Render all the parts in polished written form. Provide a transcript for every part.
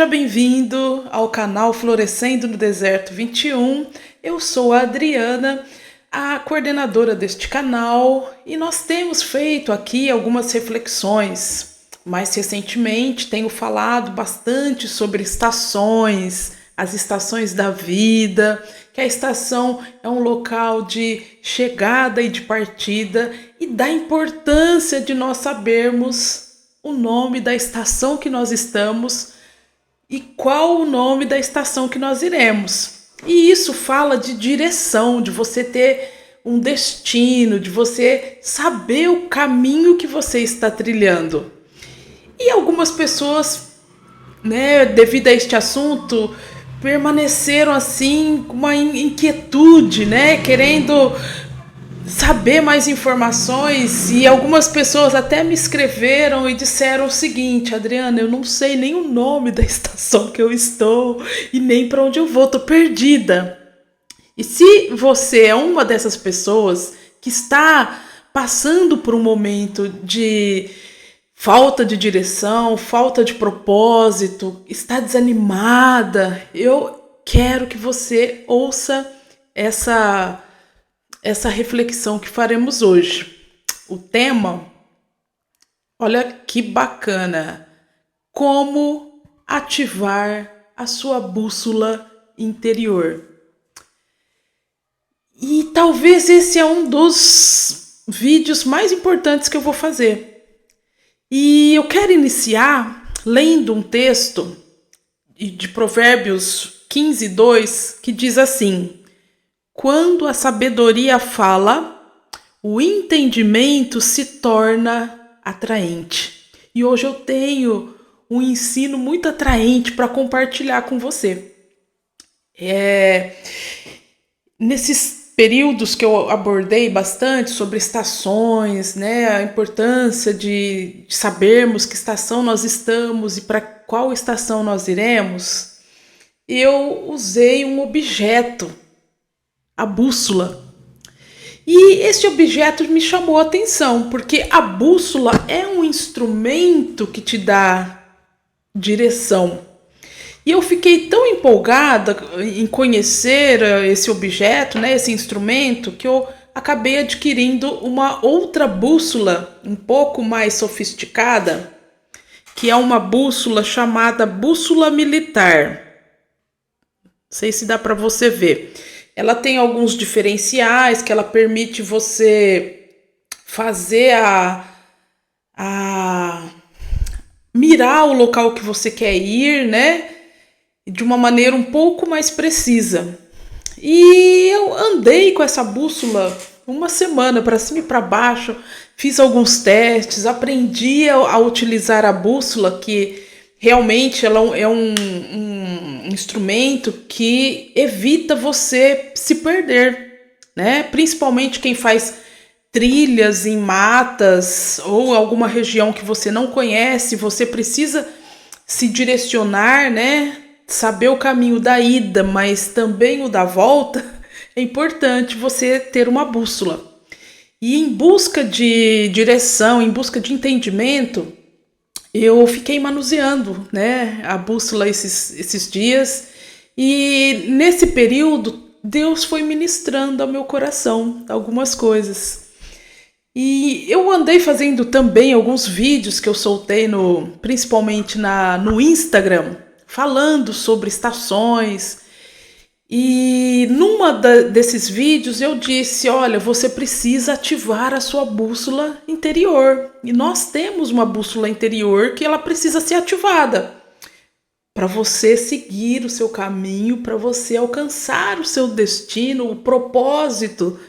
Seja bem-vindo ao canal Florescendo no Deserto 21. Eu sou a Adriana, a coordenadora deste canal, e nós temos feito aqui algumas reflexões. Mais recentemente tenho falado bastante sobre estações, as estações da vida, que a estação é um local de chegada e de partida, e da importância de nós sabermos o nome da estação que nós estamos e qual o nome da estação que nós iremos. E isso fala de direção, de você ter um destino, de você saber o caminho que você está trilhando. E algumas pessoas, devido a este assunto, permaneceram assim com uma inquietude, querendo saber mais informações, e algumas pessoas até me escreveram e disseram o seguinte: Adriana, eu não sei nem o nome da estação que eu estou e nem para onde eu vou, tô perdida. E se você é uma dessas pessoas que está passando por um momento de falta de direção, falta de propósito, está desanimada, eu quero que você ouça essa reflexão que faremos hoje. O tema, olha que bacana, como ativar a sua bússola interior. E talvez esse é um dos vídeos mais importantes que eu vou fazer. E eu quero iniciar lendo um texto de Provérbios 15:2, que diz assim: quando a sabedoria fala, o entendimento se torna atraente. E hoje eu tenho um ensino muito atraente para compartilhar com você. Nesses períodos que eu abordei bastante sobre estações, a importância de sabermos que estação nós estamos e para qual estação nós iremos, eu usei um objeto, a bússola. E esse objeto me chamou a atenção, porque a bússola é um instrumento que te dá direção. E eu fiquei tão empolgada em conhecer esse objeto, esse instrumento, que eu acabei adquirindo uma outra bússola, um pouco mais sofisticada, que é uma bússola chamada bússola militar. Não sei se dá para você ver. Ela tem alguns diferenciais que ela permite você fazer mirar o local que você quer ir, de uma maneira um pouco mais precisa. E eu andei com essa bússola uma semana para cima e para baixo, fiz alguns testes, aprendi a utilizar a bússola, que realmente ela é um instrumento que evita você se perder, Principalmente quem faz trilhas em matas ou alguma região que você não conhece, você precisa se direcionar, saber o caminho da ida, mas também o da volta. É importante você ter uma bússola. E em busca de direção, em busca de entendimento, eu fiquei manuseando, a bússola esses dias, e nesse período Deus foi ministrando ao meu coração algumas coisas. E eu andei fazendo também alguns vídeos que eu soltei principalmente no Instagram, falando sobre estações. E desses vídeos eu disse: olha, você precisa ativar a sua bússola interior. E nós temos uma bússola interior que ela precisa ser ativada para você seguir o seu caminho, para você alcançar o seu destino, o propósito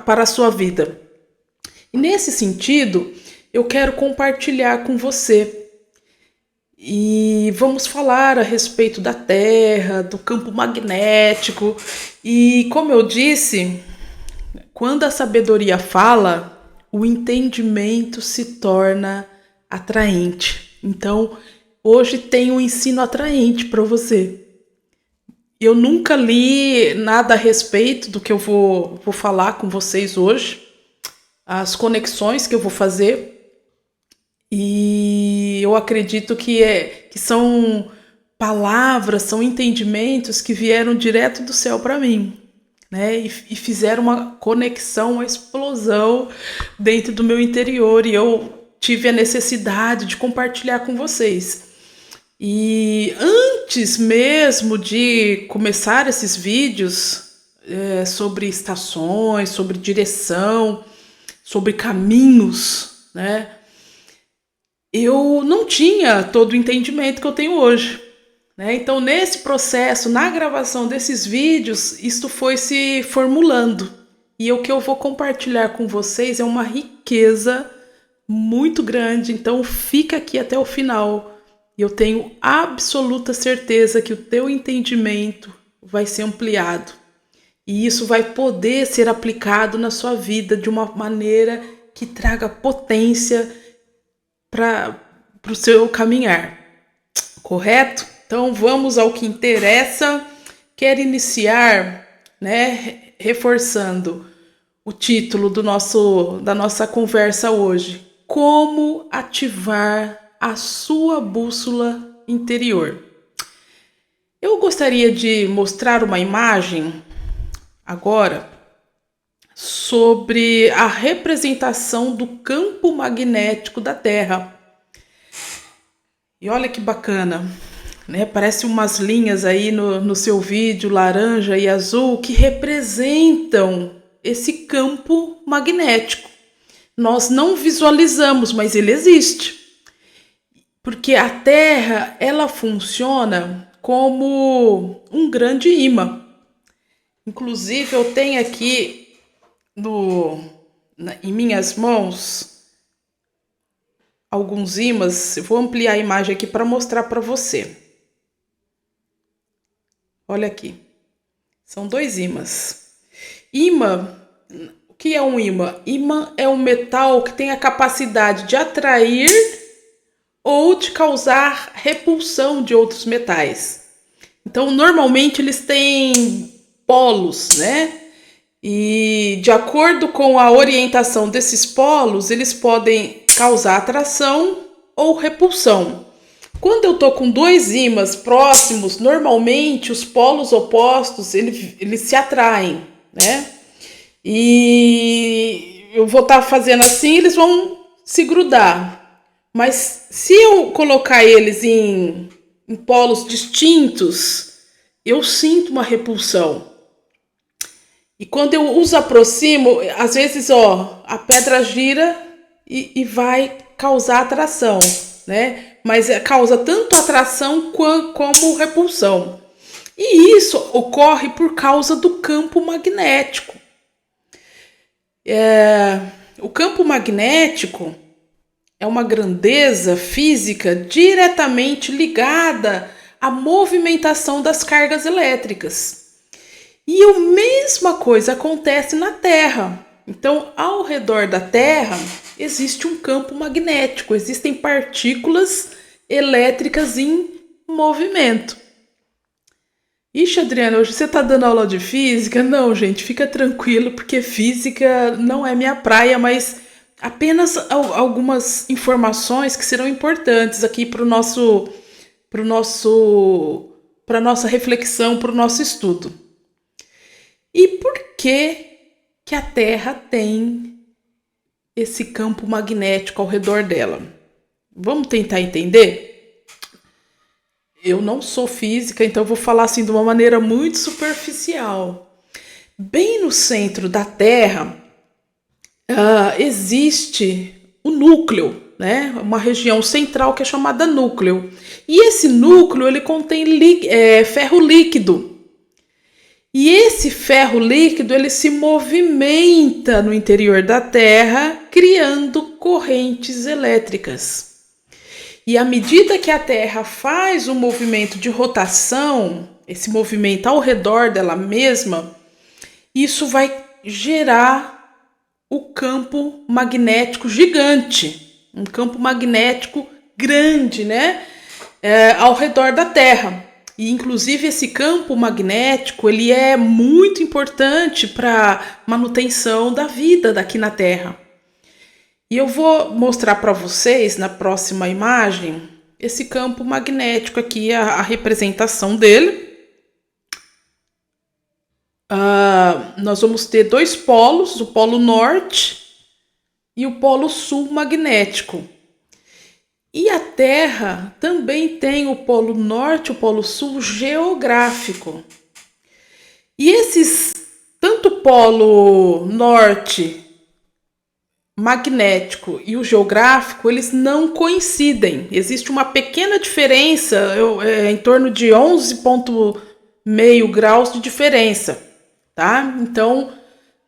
para a sua vida. E nesse sentido, eu quero compartilhar com você. E vamos falar a respeito da Terra, do campo magnético. E como eu disse, quando a sabedoria fala, o entendimento se torna atraente. Então, hoje tem um ensino atraente para você. Eu nunca li nada a respeito do que eu vou falar com vocês hoje, as conexões que eu vou fazer. E eu acredito que são palavras, são entendimentos que vieram direto do céu para mim, né? E fizeram uma conexão, uma explosão dentro do meu interior, e eu tive a necessidade de compartilhar com vocês. E antes mesmo de começar esses vídeos sobre estações, sobre direção, sobre caminhos, né? Eu não tinha todo o entendimento que eu tenho hoje, né? Então, nesse processo, na gravação desses vídeos, isto foi se formulando. E o que eu vou compartilhar com vocês é uma riqueza muito grande. Então, fica aqui até o final. Eu tenho absoluta certeza que o teu entendimento vai ser ampliado. E isso vai poder ser aplicado na sua vida de uma maneira que traga potência para o seu caminhar. Correto? Então vamos ao que interessa. Quero iniciar, né, reforçando o título da nossa conversa hoje: como ativar a sua bússola interior. Eu gostaria de mostrar uma imagem agora sobre a representação do campo magnético da Terra. E olha que bacana, né? Parece umas linhas aí no seu vídeo, laranja e azul, que representam esse campo magnético. Nós não visualizamos, mas ele existe. Porque a Terra, ela funciona como um grande imã. Inclusive, eu tenho aqui em minhas mãos alguns ímãs. Eu vou ampliar a imagem aqui para mostrar para você. Olha aqui. São 2 ímãs. Ímã, o que é um ímã? Ímã é um metal que tem a capacidade de atrair ou de causar repulsão de outros metais. Então, normalmente eles têm polos, né? E de acordo com a orientação desses polos, eles podem causar atração ou repulsão. Quando eu tô com 2 ímãs próximos, normalmente os polos opostos, eles se atraem, né? E eu vou estar fazendo assim, eles vão se grudar. Mas se eu colocar eles em polos distintos, eu sinto uma repulsão. E quando eu os aproximo, às vezes, a pedra gira e vai causar atração, né? Mas causa tanto atração como repulsão. E isso ocorre por causa do campo magnético. O campo magnético é uma grandeza física diretamente ligada à movimentação das cargas elétricas. E a mesma coisa acontece na Terra. Então, ao redor da Terra, existe um campo magnético, existem partículas elétricas em movimento. Ixi, Adriana, hoje você está dando aula de física? Não, gente, fica tranquilo, porque física não é minha praia, mas apenas algumas informações que serão importantes aqui para nossa reflexão, para o nosso estudo. E por que a Terra tem esse campo magnético ao redor dela? Vamos tentar entender? Eu não sou física, então eu vou falar assim de uma maneira muito superficial. Bem no centro da Terra existe o núcleo, né? Uma região central que é chamada núcleo. E esse núcleo ele contém ferro líquido. E esse ferro líquido ele se movimenta no interior da Terra, criando correntes elétricas. E à medida que a Terra faz um movimento de rotação, esse movimento ao redor dela mesma, isso vai gerar o campo magnético gigante, um campo magnético grande, né? Ao redor da Terra. E inclusive esse campo magnético ele é muito importante para a manutenção da vida daqui na Terra. E eu vou mostrar para vocês na próxima imagem esse campo magnético aqui, a representação dele. Nós vamos ter dois polos, o polo norte e o polo sul magnético. E a Terra também tem o polo norte e o polo sul geográfico. E esses, tanto o polo norte magnético e o geográfico, eles não coincidem. Existe uma pequena diferença, em torno de 11,5 graus de diferença, tá? Então,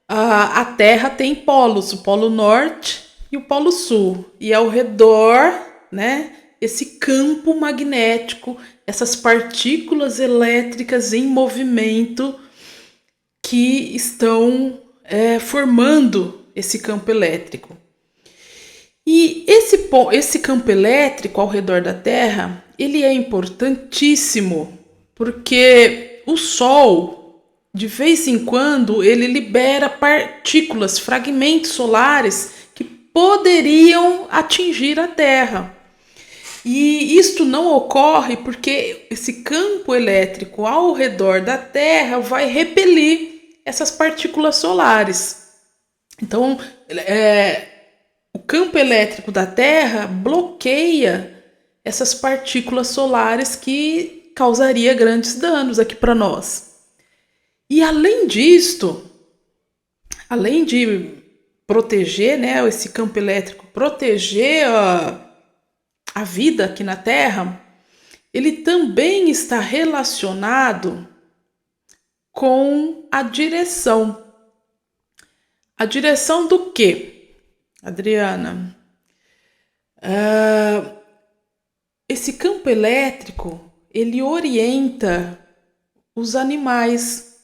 a Terra tem polos, o polo norte e o polo sul. E ao redor, né, esse campo magnético, essas partículas elétricas em movimento que estão formando esse campo elétrico. E esse campo elétrico ao redor da Terra, ele é importantíssimo porque o Sol, de vez em quando, ele libera partículas, fragmentos solares que poderiam atingir a Terra. E isto não ocorre porque esse campo elétrico ao redor da Terra vai repelir essas partículas solares. Então, o campo elétrico da Terra bloqueia essas partículas solares que causaria grandes danos aqui para nós. E além disto, além de proteger, né, esse campo elétrico, proteger a vida aqui na Terra, ele também está relacionado com a direção. A direção do quê, Adriana? Esse campo elétrico, ele orienta os animais.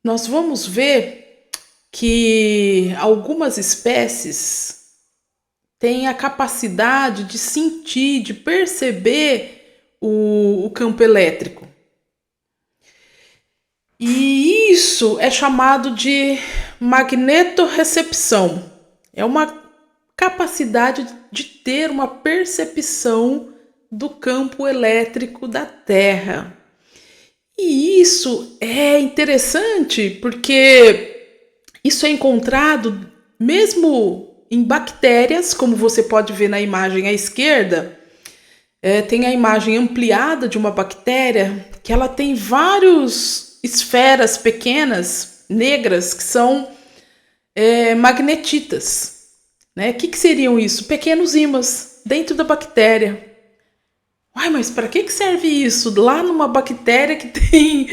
Nós vamos ver que algumas espécies têm a capacidade de sentir, de perceber o campo elétrico. E isso é chamado de magnetorrecepção. É uma capacidade de ter uma percepção do campo elétrico da Terra. E isso é interessante porque isso é encontrado mesmo em bactérias, como você pode ver na imagem à esquerda. Tem a imagem ampliada de uma bactéria que ela tem várias esferas pequenas, negras, que são magnetitas. Né? O que seriam isso? Pequenos ímãs dentro da bactéria. Uai, mas para que serve isso? Lá numa bactéria que tem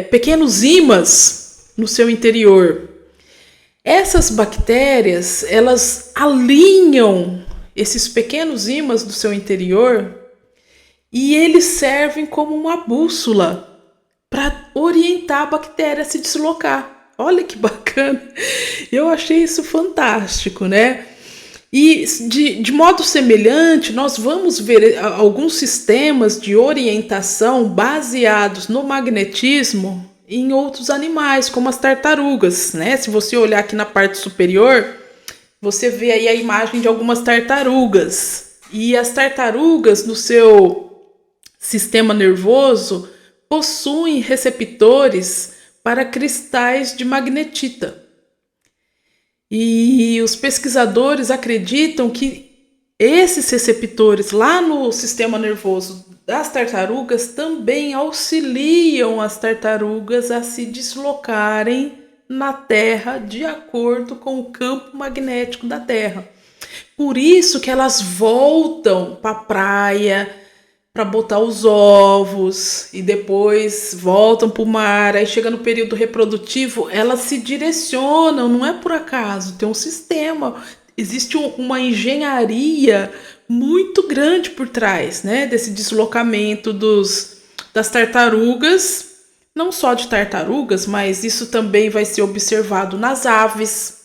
pequenos ímãs no seu interior. Essas bactérias, elas alinham esses pequenos ímãs do seu interior e eles servem como uma bússola para orientar a bactéria a se deslocar. Olha que bacana! Eu achei isso fantástico, né? E de modo semelhante, nós vamos ver alguns sistemas de orientação baseados no magnetismo em outros animais, como as tartarugas, né? Se você olhar aqui na parte superior, você vê aí a imagem de algumas tartarugas. E as tartarugas, no seu sistema nervoso, possuem receptores para cristais de magnetita. E os pesquisadores acreditam que esses receptores lá no sistema nervoso das tartarugas também auxiliam as tartarugas a se deslocarem na Terra de acordo com o campo magnético da Terra. Por isso que elas voltam para a praia para botar os ovos e depois voltam para o mar. Aí chega no período reprodutivo, elas se direcionam, não é por acaso, tem um sistema, existe uma engenharia muito grande por trás, né, desse deslocamento das tartarugas, não só de tartarugas, mas isso também vai ser observado nas aves.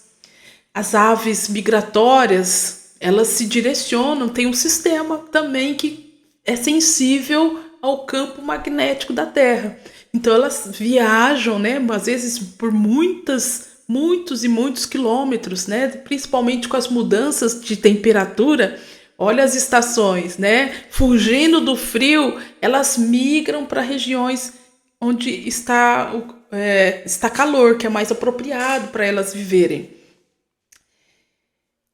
As aves migratórias, elas se direcionam, tem um sistema também que é sensível ao campo magnético da Terra. Então elas viajam, né, às vezes por muitos e muitos quilômetros, né, principalmente com as mudanças de temperatura, Olha as estações, né? Fugindo do frio, elas migram para regiões onde está calor, que é mais apropriado para elas viverem.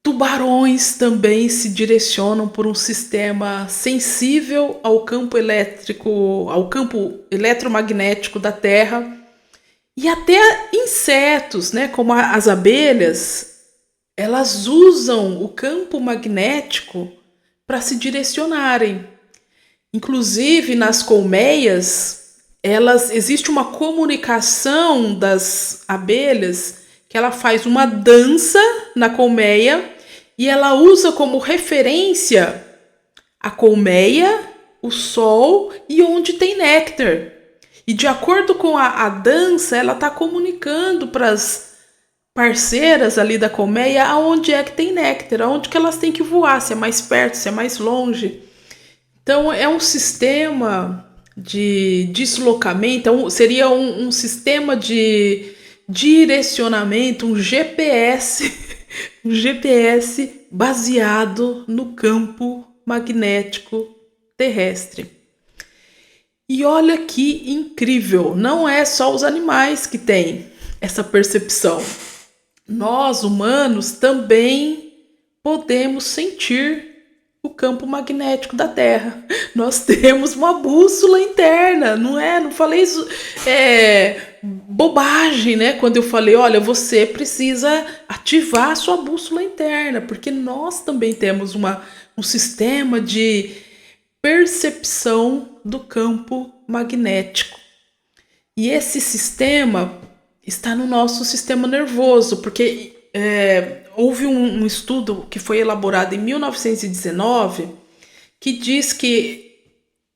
Tubarões também se direcionam por um sistema sensível ao campo elétrico, ao campo eletromagnético da Terra. E até insetos, né, como as abelhas, elas usam o campo magnético para se direcionarem. Inclusive nas colmeias, existe uma comunicação das abelhas que ela faz uma dança na colmeia e ela usa como referência a colmeia, o sol e onde tem néctar. E de acordo com a dança, ela está comunicando para as parceiras ali da colmeia aonde é que tem néctar, aonde que elas têm que voar, se é mais perto, se é mais longe. Então é um sistema de deslocamento, seria um sistema de direcionamento, um GPS, um GPS baseado no campo magnético terrestre. E olha que incrível, não é só os animais que têm essa percepção. Nós, humanos, também podemos sentir o campo magnético da Terra. Nós temos uma bússola interna, não é? Não falei isso, bobagem, né? Quando eu falei, olha, você precisa ativar a sua bússola interna, porque nós também temos um sistema de percepção do campo magnético. E esse sistema está no nosso sistema nervoso, porque houve um estudo que foi elaborado em 1919 que diz que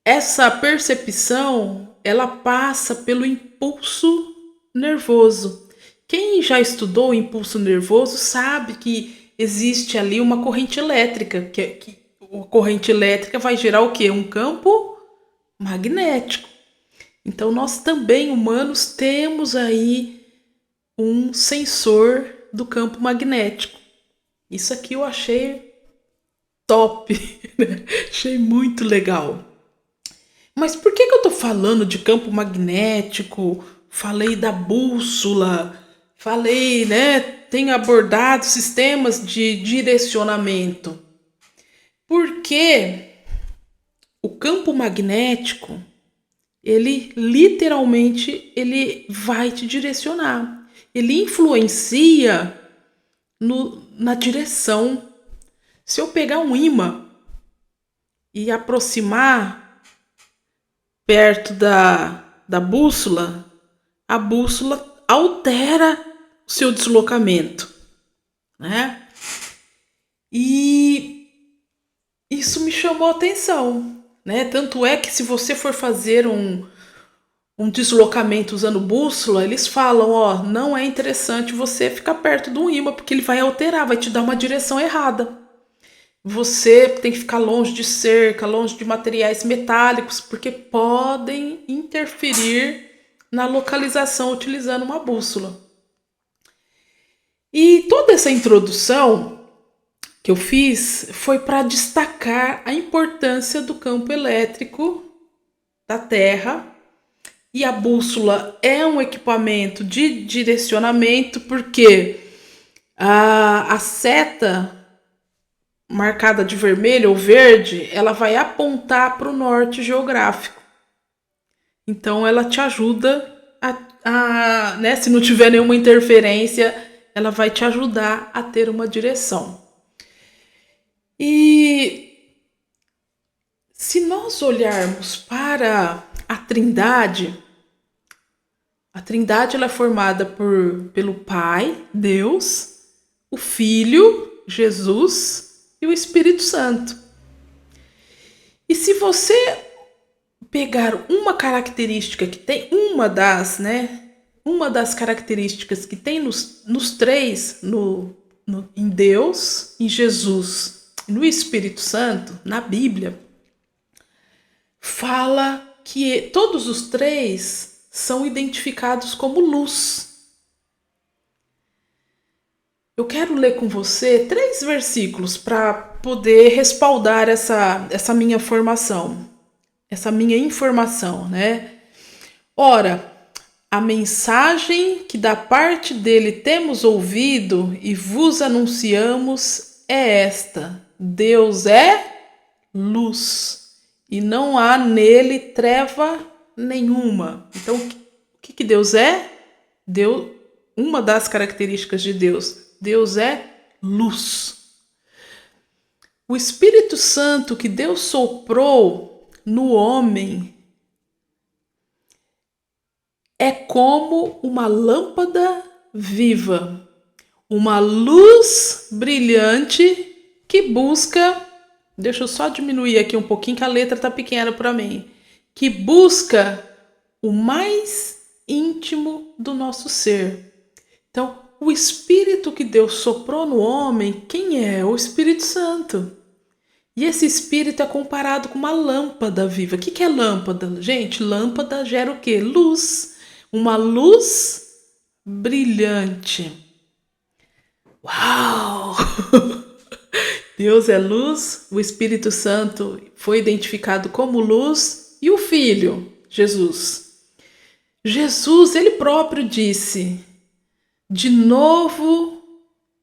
essa percepção ela passa pelo impulso nervoso. Quem já estudou o impulso nervoso sabe que existe ali uma corrente elétrica, que a corrente elétrica vai gerar o quê? Um campo magnético. Então nós também, humanos, temos aí um sensor do campo magnético. Isso aqui eu achei top, achei muito legal. Mas por que eu tô falando de campo magnético? Falei da bússola, falei, né? Tenho abordado sistemas de direcionamento. Porque o campo magnético, ele literalmente ele vai te direcionar. Ele influencia na direção. Se eu pegar um imã e aproximar perto da bússola, a bússola altera o seu deslocamento, né? E isso me chamou a atenção, né? Tanto é que se você for fazer um deslocamento usando bússola, eles falam, ó, não é interessante você ficar perto do imã, porque ele vai alterar, vai te dar uma direção errada. Você tem que ficar longe de cerca, longe de materiais metálicos, porque podem interferir na localização utilizando uma bússola. E toda essa introdução que eu fiz foi para destacar a importância do campo elétrico da Terra. E a bússola é um equipamento de direcionamento porque a seta marcada de vermelho ou verde, ela vai apontar para o norte geográfico. Então ela te ajuda né, se não tiver nenhuma interferência, ela vai te ajudar a ter uma direção. E se nós olharmos para a Trindade ela é formada pelo Pai, Deus, o Filho, Jesus, e o Espírito Santo. E se você pegar uma característica que tem, uma das características que tem nos três, em Deus, em Jesus e no Espírito Santo, na Bíblia, fala que todos os três são identificados como luz. Eu quero ler com você 3 versículos para poder respaldar essa minha formação, essa minha informação, né? Ora, a mensagem que da parte dele temos ouvido e vos anunciamos é esta: Deus é luz e não há nele treva nenhuma. Então, o que Deus é? Deus, uma das características de Deus é luz. O Espírito Santo que Deus soprou no homem é como uma lâmpada viva, uma luz brilhante que busca. Deixa eu só diminuir aqui um pouquinho que a letra tá pequena para mim. Que busca o mais íntimo do nosso ser. Então, o Espírito que Deus soprou no homem, quem é? O Espírito Santo. E esse Espírito é comparado com uma lâmpada viva. O que é lâmpada? Gente, lâmpada gera o quê? Luz. Uma luz brilhante. Uau! Deus é luz, o Espírito Santo foi identificado como luz e o Filho, Jesus. Jesus, ele próprio disse, de novo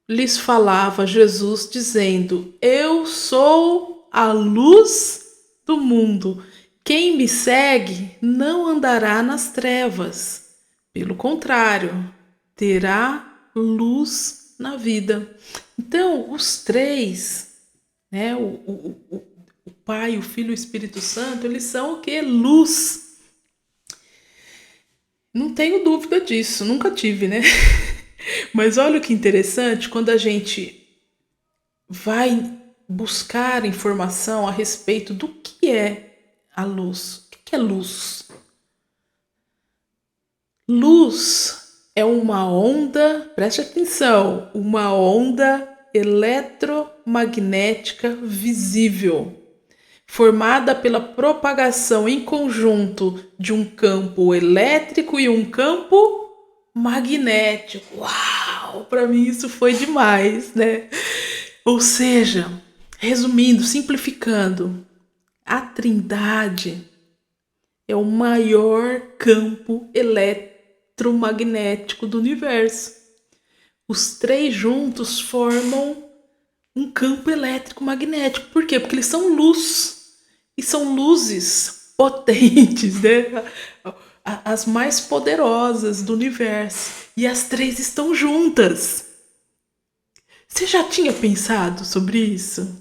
lhes falava Jesus dizendo, eu sou a luz do mundo. Quem me segue não andará nas trevas. Pelo contrário, terá luz na vida. Então, os 3, né, o Pai, o Filho e o Espírito Santo, eles são o quê? Luz. Não tenho dúvida disso, nunca tive, né? Mas olha o que interessante, quando a gente vai buscar informação a respeito do que é a luz. O que é luz? Luz é uma onda, preste atenção, uma onda eletromagnética visível, formada pela propagação em conjunto de um campo elétrico e um campo magnético. Uau! Para mim isso foi demais, né? Ou seja, resumindo, simplificando, a Trindade é o maior campo eletromagnético do universo. Os 3 juntos formam um campo elétrico magnético. Por quê? Porque eles são luz. E são luzes potentes, né? As mais poderosas do universo. E as 3 estão juntas. Você já tinha pensado sobre isso?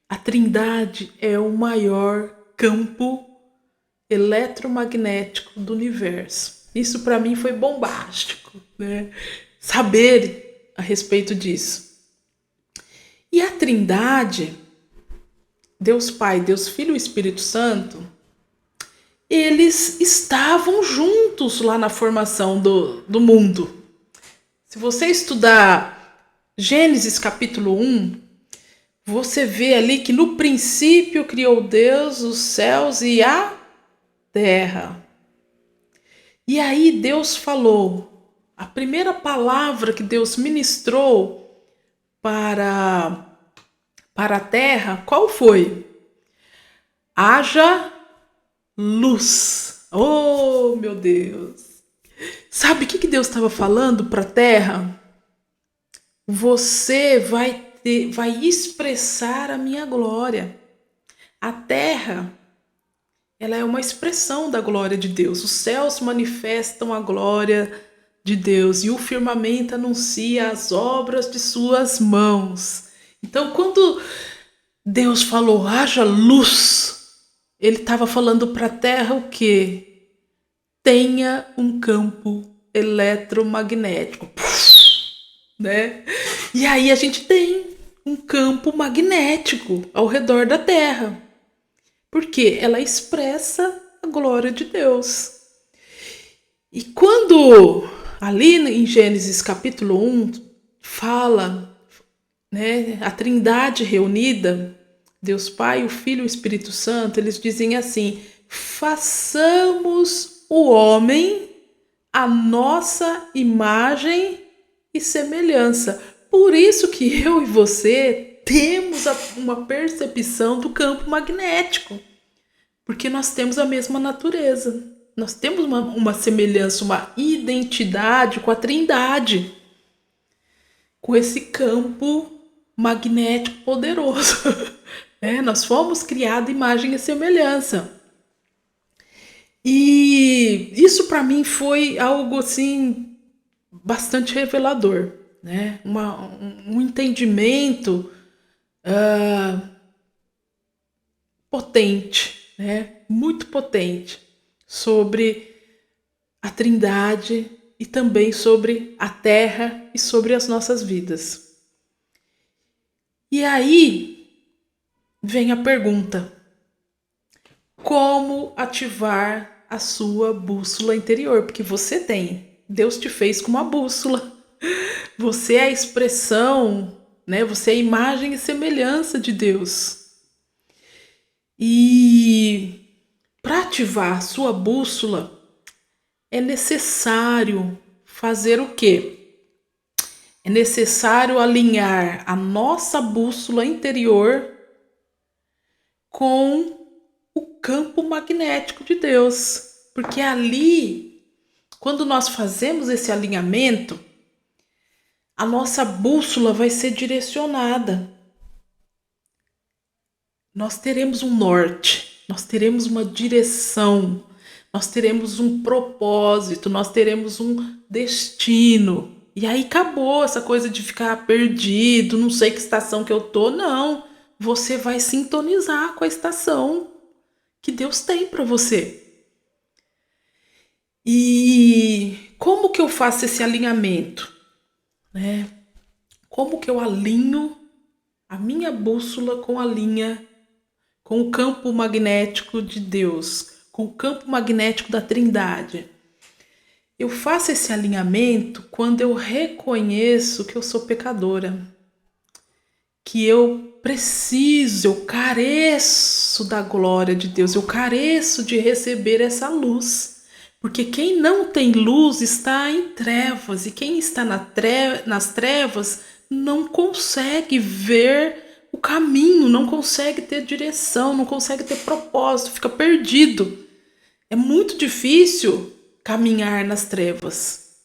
A Trindade é o maior campo eletromagnético do universo. Isso para mim foi bombástico, né? Saber a respeito disso. E a Trindade, Deus Pai, Deus Filho e Espírito Santo, eles estavam juntos lá na formação do mundo. Se você estudar Gênesis capítulo 1, você vê ali que no princípio criou Deus os céus e a terra. E aí Deus falou, a primeira palavra que Deus ministrou para a terra, qual foi? Haja luz. Oh, meu Deus. Sabe o que Deus estava falando para a terra? Você vai expressar a minha glória. A terra, ela é uma expressão da glória de Deus. Os céus manifestam a glória de Deus e o firmamento anuncia as obras de suas mãos. Então, quando Deus falou, haja luz, ele estava falando para a terra o quê? Tenha um campo eletromagnético. Né? E aí a gente tem um campo magnético ao redor da Terra. Porque ela expressa a glória de Deus. E quando ali em Gênesis capítulo 1 fala, né, a Trindade reunida, Deus Pai, o Filho e o Espírito Santo, eles dizem assim, façamos o homem a nossa imagem e e semelhança. Por isso que eu e você temos uma percepção do campo magnético, porque nós temos a mesma natureza. Nós temos uma semelhança, uma identidade com a Trindade, com esse campo magnético poderoso. Nós fomos criados imagem e semelhança. E isso para mim foi algo assim bastante revelador, né? Um entendimento potente, né? Muito potente sobre a Trindade e também sobre a Terra e sobre as nossas vidas. E aí vem a pergunta: como ativar a sua bússola interior? Porque você tem, Deus te fez com uma bússola. Você é a expressão, né? Você é a imagem e semelhança de Deus. E para ativar a sua bússola é necessário fazer o quê? É necessário alinhar a nossa bússola interior com o campo magnético de Deus. Porque ali, quando nós fazemos esse alinhamento, a nossa bússola vai ser direcionada. Nós teremos um norte, nós teremos uma direção, nós teremos um propósito, nós teremos um destino. E aí acabou essa coisa de ficar perdido, não sei que estação que eu tô, não. Você vai sintonizar com a estação que Deus tem para você. E como que eu faço esse alinhamento? Como que eu alinho a minha bússola com a linha, com o campo magnético de Deus, com o campo magnético da Trindade? Eu faço esse alinhamento quando eu reconheço que eu sou pecadora, que eu preciso, eu careço da glória de Deus, eu careço de receber essa luz. Porque quem não tem luz está em trevas, e quem está nas trevas não consegue ver o caminho, não consegue ter direção, não consegue ter propósito, fica perdido. É muito difícil caminhar nas trevas.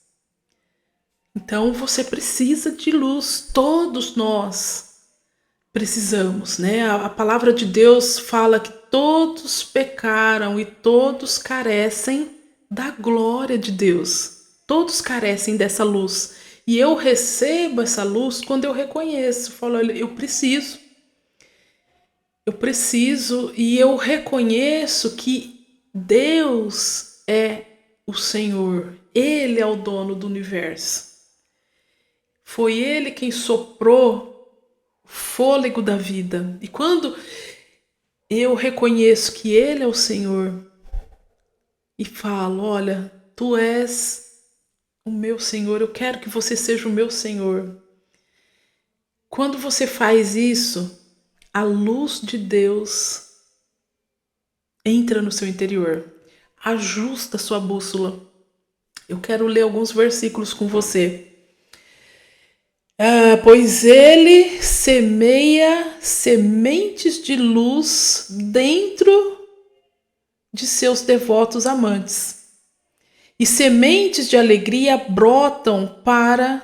Então você precisa de luz, todos nós precisamos, né? A palavra de Deus fala que todos pecaram e todos carecem da glória de Deus. Todos carecem dessa luz. E eu recebo essa luz quando eu reconheço. Falo, olha, eu preciso e eu reconheço que Deus é o Senhor. Ele é o dono do universo. Foi Ele quem soprou o fôlego da vida. E quando eu reconheço que Ele é o Senhor e falo, olha, Tu és o meu Senhor, eu quero que você seja o meu Senhor. Quando você faz isso, a luz de Deus entra no seu interior, ajusta a sua bússola. Eu quero ler alguns versículos com você. Pois ele semeia sementes de luz dentro de seus devotos amantes, e sementes de alegria brotam para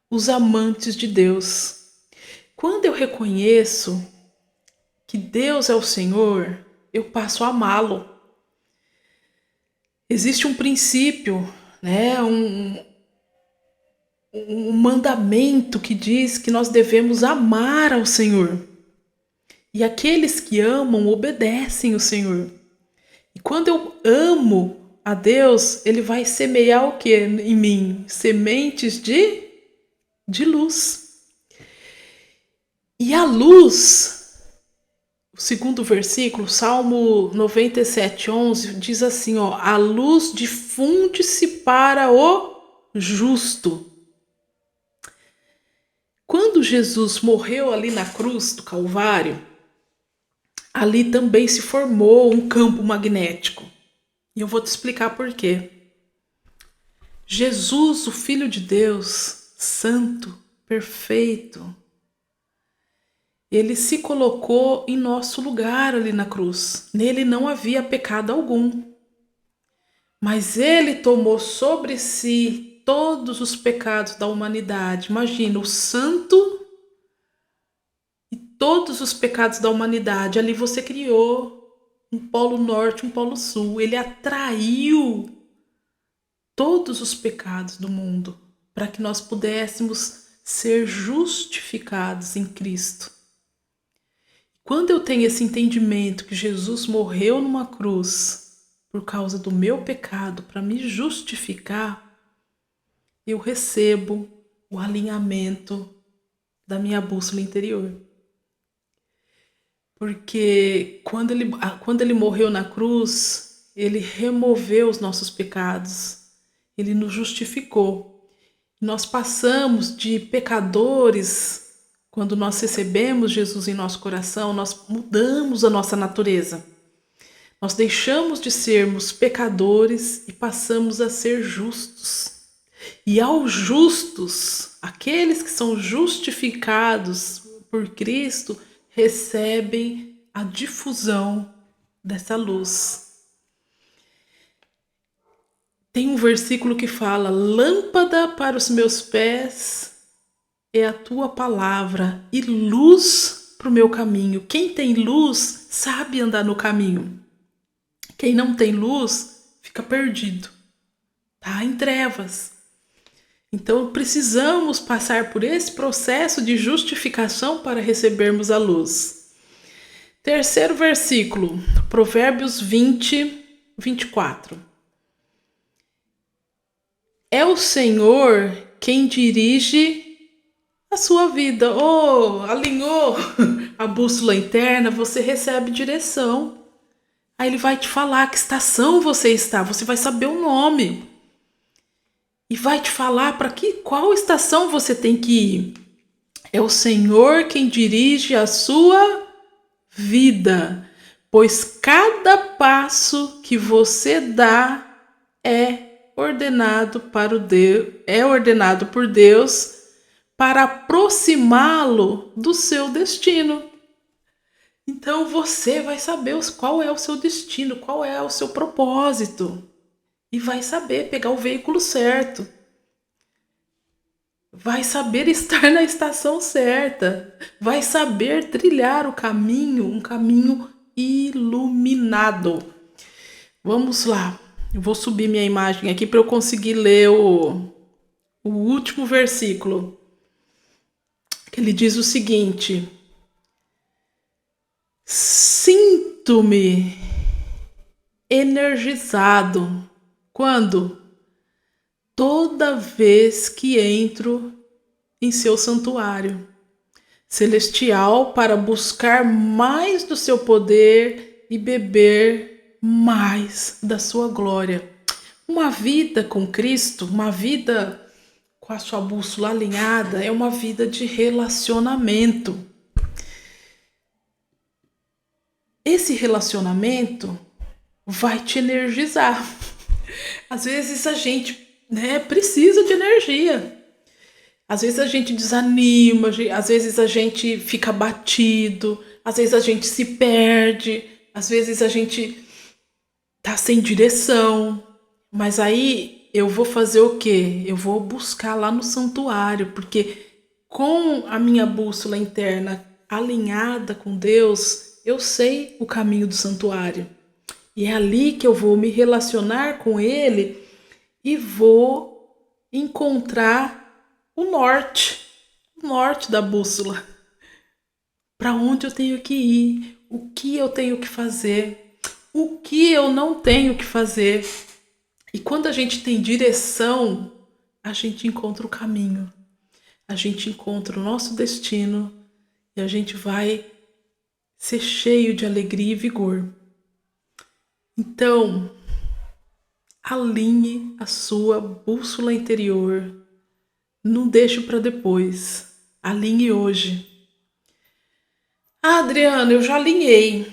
os amantes de Deus. Quando eu reconheço que Deus é o Senhor, eu passo a amá-lo. Existe um princípio, né? Um mandamento que diz que nós devemos amar ao Senhor. E aqueles que amam obedecem o Senhor. E quando eu amo a Deus, Ele vai semear o que em mim? Sementes de luz. E a luz, o segundo versículo, Salmo 97:11, diz assim, ó, a luz difunde-se para o justo. Quando Jesus morreu ali na cruz do Calvário, ali também se formou um campo magnético. E eu vou te explicar por quê. Jesus, o Filho de Deus, santo, perfeito. Ele se colocou em nosso lugar ali na cruz. Nele não havia pecado algum. Mas ele tomou sobre si todos os pecados da humanidade. Imagina, o santo e todos os pecados da humanidade. Ali você criou um polo norte, um polo sul. Ele atraiu todos os pecados do mundo para que nós pudéssemos ser justificados em Cristo. Quando eu tenho esse entendimento que Jesus morreu numa cruz por causa do meu pecado, para me justificar, eu recebo o alinhamento da minha bússola interior. Porque quando ele morreu na cruz, ele removeu os nossos pecados, ele nos justificou. Nós passamos de pecadores. Quando nós recebemos Jesus em nosso coração, nós mudamos a nossa natureza. Nós deixamos de sermos pecadores e passamos a ser justos. E aos justos, aqueles que são justificados por Cristo, recebem a difusão dessa luz. Tem um versículo que fala: lâmpada para os meus pés é a tua palavra e luz para o meu caminho. Quem tem luz sabe andar no caminho. Quem não tem luz fica perdido, tá em trevas. Então precisamos passar por esse processo de justificação para recebermos a luz. Terceiro versículo, Provérbios 20, 24. É o Senhor quem dirige a sua vida. Alinhou a bússola interna, você recebe direção. Aí ele vai te falar que estação você está, você vai saber o nome. E vai te falar para qual estação você tem que ir. É o Senhor quem dirige a sua vida, pois cada passo que você dá é ordenado por Deus para aproximá-lo do seu destino. Então você vai saber qual é o seu destino, qual é o seu propósito. E vai saber pegar o veículo certo. Vai saber estar na estação certa. Vai saber trilhar o caminho, um caminho iluminado. Vamos lá. Eu vou subir minha imagem aqui para eu conseguir ler o último versículo. Que ele diz o seguinte: sinto-me energizado quando? Toda vez que entro em seu santuário celestial para buscar mais do seu poder e beber mais da sua glória. Uma vida com Cristo, uma vida com a sua bússola alinhada, é uma vida de relacionamento. Esse relacionamento vai te energizar. Às vezes a gente, precisa de energia. Às vezes a gente desanima, às vezes a gente fica abatido, às vezes a gente se perde, às vezes a gente tá sem direção. Mas aí eu vou fazer o quê? Eu vou buscar lá no santuário, porque com a minha bússola interna alinhada com Deus, eu sei o caminho do santuário. E é ali que eu vou me relacionar com Ele e vou encontrar o norte da bússola. Para onde eu tenho que ir, o que eu tenho que fazer, o que eu não tenho que fazer. E quando a gente tem direção, a gente encontra o caminho, a gente encontra o nosso destino e a gente vai ser cheio de alegria e vigor. Então, alinhe a sua bússola interior. Não deixe para depois. Alinhe hoje. Adriana, eu já alinhei.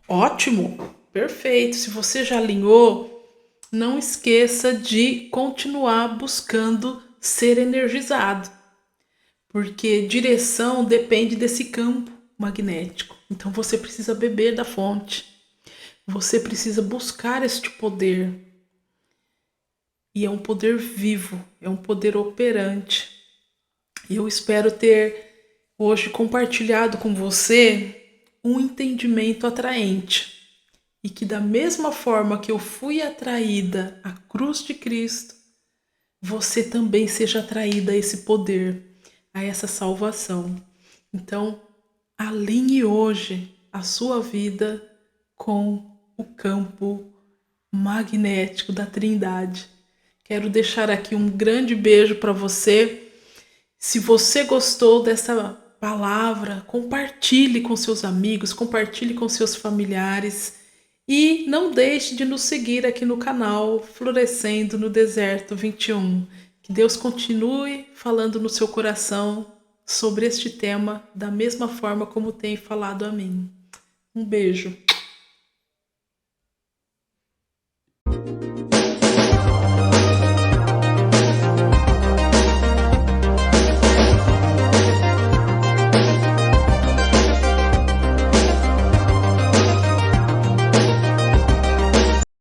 Ótimo, perfeito. Se você já alinhou, não esqueça de continuar buscando ser energizado, porque direção depende desse campo magnético. Então você precisa beber da fonte, você precisa buscar este poder. E é um poder vivo, é um poder operante. E eu espero ter hoje compartilhado com você um entendimento atraente. E que da mesma forma que eu fui atraída à cruz de Cristo, você também seja atraída a esse poder, a essa salvação. Então, alinhe hoje a sua vida com o campo magnético da Trindade. Quero deixar aqui um grande beijo para você. Se você gostou dessa palavra, compartilhe com seus amigos, compartilhe com seus familiares e não deixe de nos seguir aqui no canal Florescendo no Deserto 21. Que Deus continue falando no seu coração sobre este tema da mesma forma como tem falado a mim. Um beijo.